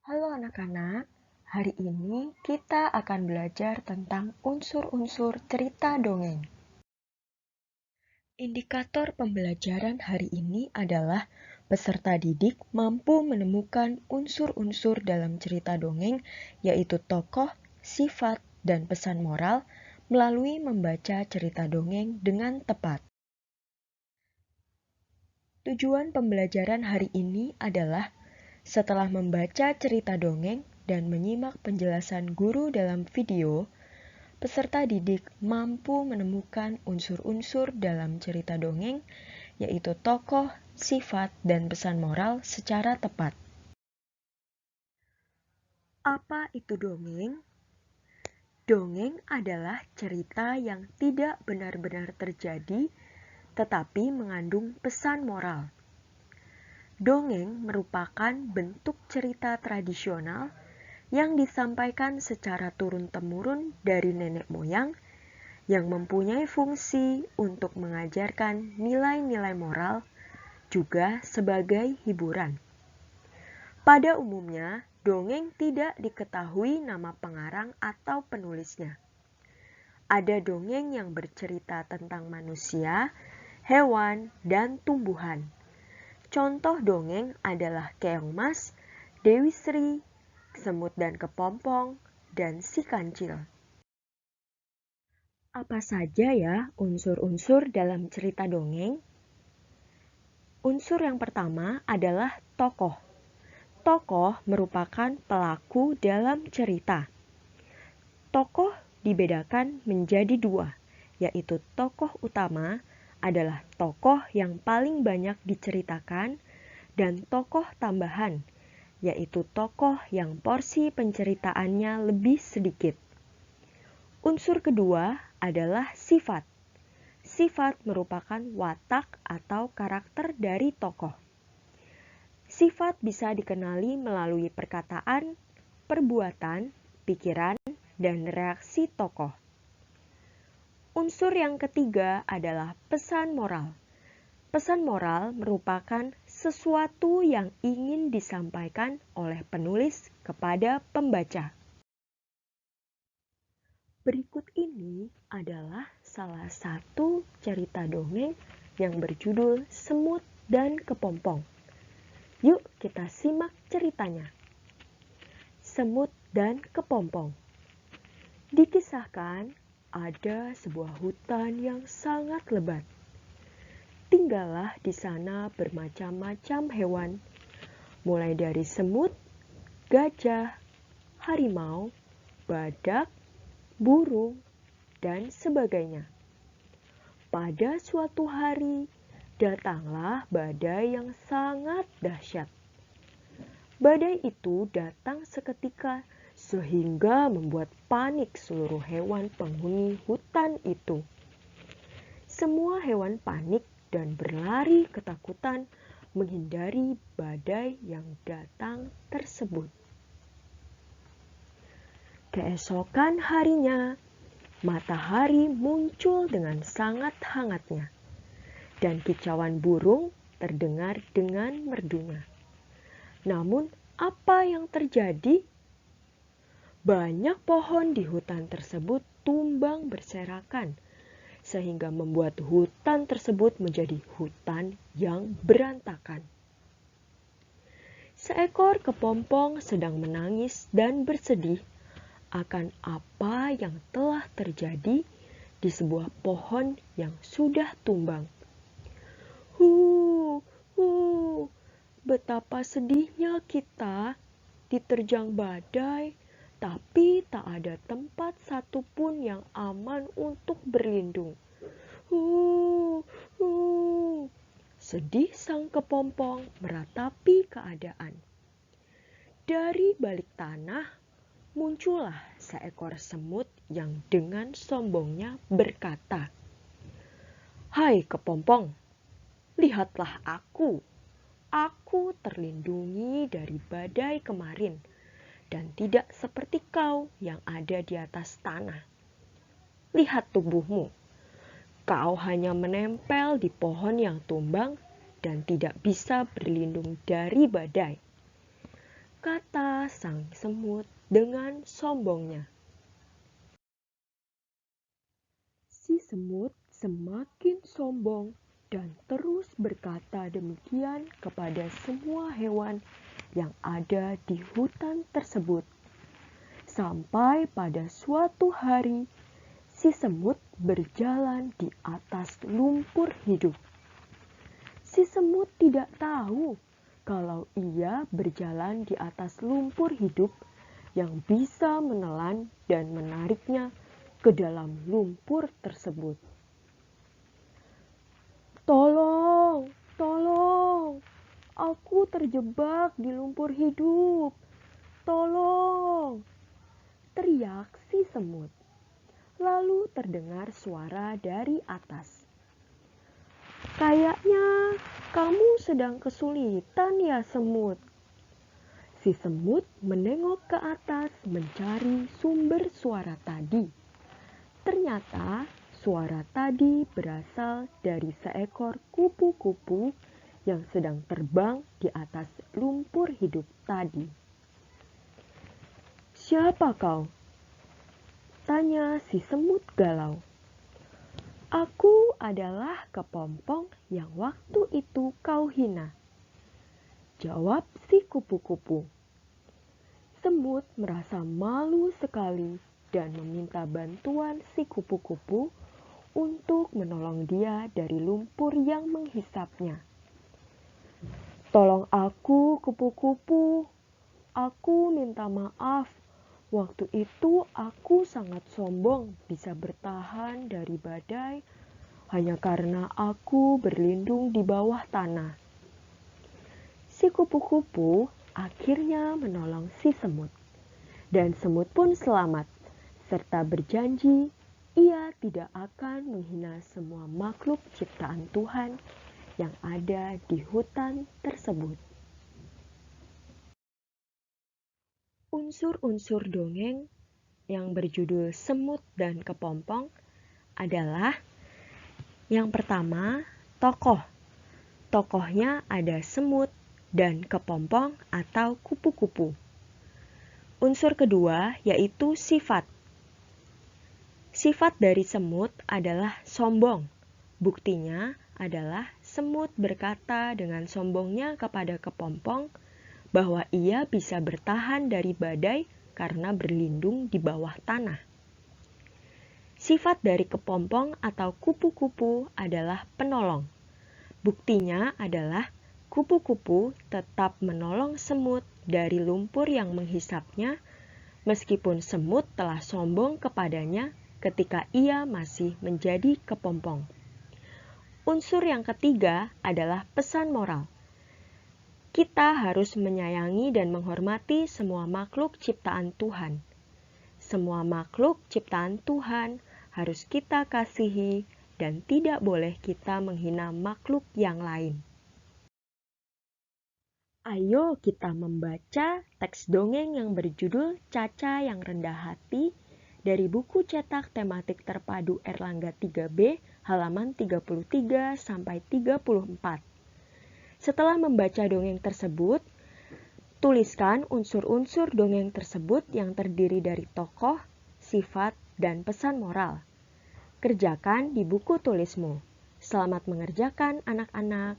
Halo anak-anak, hari ini kita akan belajar tentang unsur-unsur cerita dongeng. Indikator pembelajaran hari ini adalah peserta didik mampu menemukan unsur-unsur dalam cerita dongeng, yaitu tokoh, sifat, dan pesan moral melalui membaca cerita dongeng dengan tepat. Tujuan pembelajaran hari ini adalah setelah membaca cerita dongeng dan menyimak penjelasan guru dalam video, peserta didik mampu menemukan unsur-unsur dalam cerita dongeng, yaitu tokoh, sifat, dan pesan moral secara tepat. Apa itu dongeng? Dongeng adalah cerita yang tidak benar-benar terjadi, tetapi mengandung pesan moral. Dongeng merupakan bentuk cerita tradisional yang disampaikan secara turun-temurun dari nenek moyang yang mempunyai fungsi untuk mengajarkan nilai-nilai moral juga sebagai hiburan. Pada umumnya, dongeng tidak diketahui nama pengarang atau penulisnya. Ada dongeng yang bercerita tentang manusia, hewan, dan tumbuhan. Contoh dongeng adalah Keong Mas, Dewi Sri, Semut dan Kepompong, dan Si Kancil. Apa saja ya unsur-unsur dalam cerita dongeng? Unsur yang pertama adalah tokoh. Tokoh merupakan pelaku dalam cerita. Tokoh dibedakan menjadi dua, yaitu tokoh utama adalah tokoh yang paling banyak diceritakan dan tokoh tambahan, yaitu tokoh yang porsi penceritaannya lebih sedikit. Unsur kedua adalah sifat. Sifat merupakan watak atau karakter dari tokoh. Sifat bisa dikenali melalui perkataan, perbuatan, pikiran, dan reaksi tokoh. Unsur yang ketiga adalah pesan moral. Pesan moral merupakan sesuatu yang ingin disampaikan oleh penulis kepada pembaca. Berikut ini adalah salah satu cerita dongeng yang berjudul Semut dan Kepompong. Yuk kita simak ceritanya. Semut dan Kepompong. Dikisahkan ada sebuah hutan yang sangat lebat. Tinggallah di sana bermacam-macam hewan, mulai dari semut, gajah, harimau, badak, burung, dan sebagainya. Pada suatu hari, datanglah badai yang sangat dahsyat. Badai itu datang seketika sehingga membuat panik seluruh hewan penghuni hutan itu. Semua hewan panik dan berlari ketakutan menghindari badai yang datang tersebut. Keesokan harinya, matahari muncul dengan sangat hangatnya, dan kicauan burung terdengar dengan merdunya. Namun, apa yang terjadi? Banyak pohon di hutan tersebut tumbang berserakan, sehingga membuat hutan tersebut menjadi hutan yang berantakan. Seekor kepompong sedang menangis dan bersedih akan apa yang telah terjadi di sebuah pohon yang sudah tumbang. Betapa sedihnya kita diterjang badai, tapi tak ada tempat satupun yang aman untuk berlindung. Sedih sang kepompong meratapi keadaan. Dari balik tanah, muncullah seekor semut yang dengan sombongnya berkata, "Hai kepompong, lihatlah aku. Aku terlindungi dari badai kemarin dan tidak seperti kau yang ada di atas tanah. Lihat tubuhmu. Kau hanya menempel di pohon yang tumbang dan tidak bisa berlindung dari badai. Kata sang semut dengan sombongnya. Si semut semakin sombong dan terus berkata demikian kepada semua hewan yang ada di hutan tersebut. Sampai pada suatu hari, si semut berjalan di atas lumpur hidup. Si semut tidak tahu kalau ia berjalan di atas lumpur hidup yang bisa menelan dan menariknya ke dalam lumpur tersebut. Tolong, tolong, aku terjebak di lumpur hidup. Tolong, teriak si semut. Lalu terdengar suara dari atas. Kayaknya kamu sedang kesulitan ya, semut. Si semut menengok ke atas mencari sumber suara tadi. Ternyata suara tadi berasal dari seekor kupu-kupu yang sedang terbang di atas lumpur hidup tadi. Siapa kau? Tanya si semut galau. Aku adalah kepompong yang waktu itu kau hina. Jawab si kupu-kupu. Semut merasa malu sekali dan meminta bantuan si kupu-kupu untuk menolong dia dari lumpur yang menghisapnya. Tolong aku, kupu-kupu. Aku minta maaf. Waktu itu aku sangat sombong bisa bertahan dari badai hanya karena aku berlindung di bawah tanah. Si kupu-kupu akhirnya menolong si semut. Dan semut pun selamat, serta berjanji ia tidak akan menghina semua makhluk ciptaan Tuhan yang ada di hutan tersebut. Unsur-unsur dongeng yang berjudul Semut dan Kepompong adalah yang pertama, tokoh. Tokohnya ada semut dan kepompong atau kupu-kupu. Unsur kedua yaitu sifat. Sifat dari semut adalah sombong. Buktinya adalah semut berkata dengan sombongnya kepada kepompong bahwa ia bisa bertahan dari badai karena berlindung di bawah tanah. Sifat dari kepompong atau kupu-kupu adalah penolong. Buktinya adalah kupu-kupu tetap menolong semut dari lumpur yang menghisapnya, meskipun semut telah sombong kepadanya ketika ia masih menjadi kepompong. Unsur yang ketiga adalah pesan moral. Kita harus menyayangi dan menghormati semua makhluk ciptaan Tuhan. Semua makhluk ciptaan Tuhan harus kita kasihi dan tidak boleh kita menghina makhluk yang lain. Ayo kita membaca teks dongeng yang berjudul Caca yang Rendah Hati dari buku cetak tematik terpadu Erlangga 3B halaman 33 sampai 34. Setelah membaca dongeng tersebut, tuliskan unsur-unsur dongeng tersebut yang terdiri dari tokoh, sifat, dan pesan moral. Kerjakan di buku tulismu. Selamat mengerjakan anak-anak.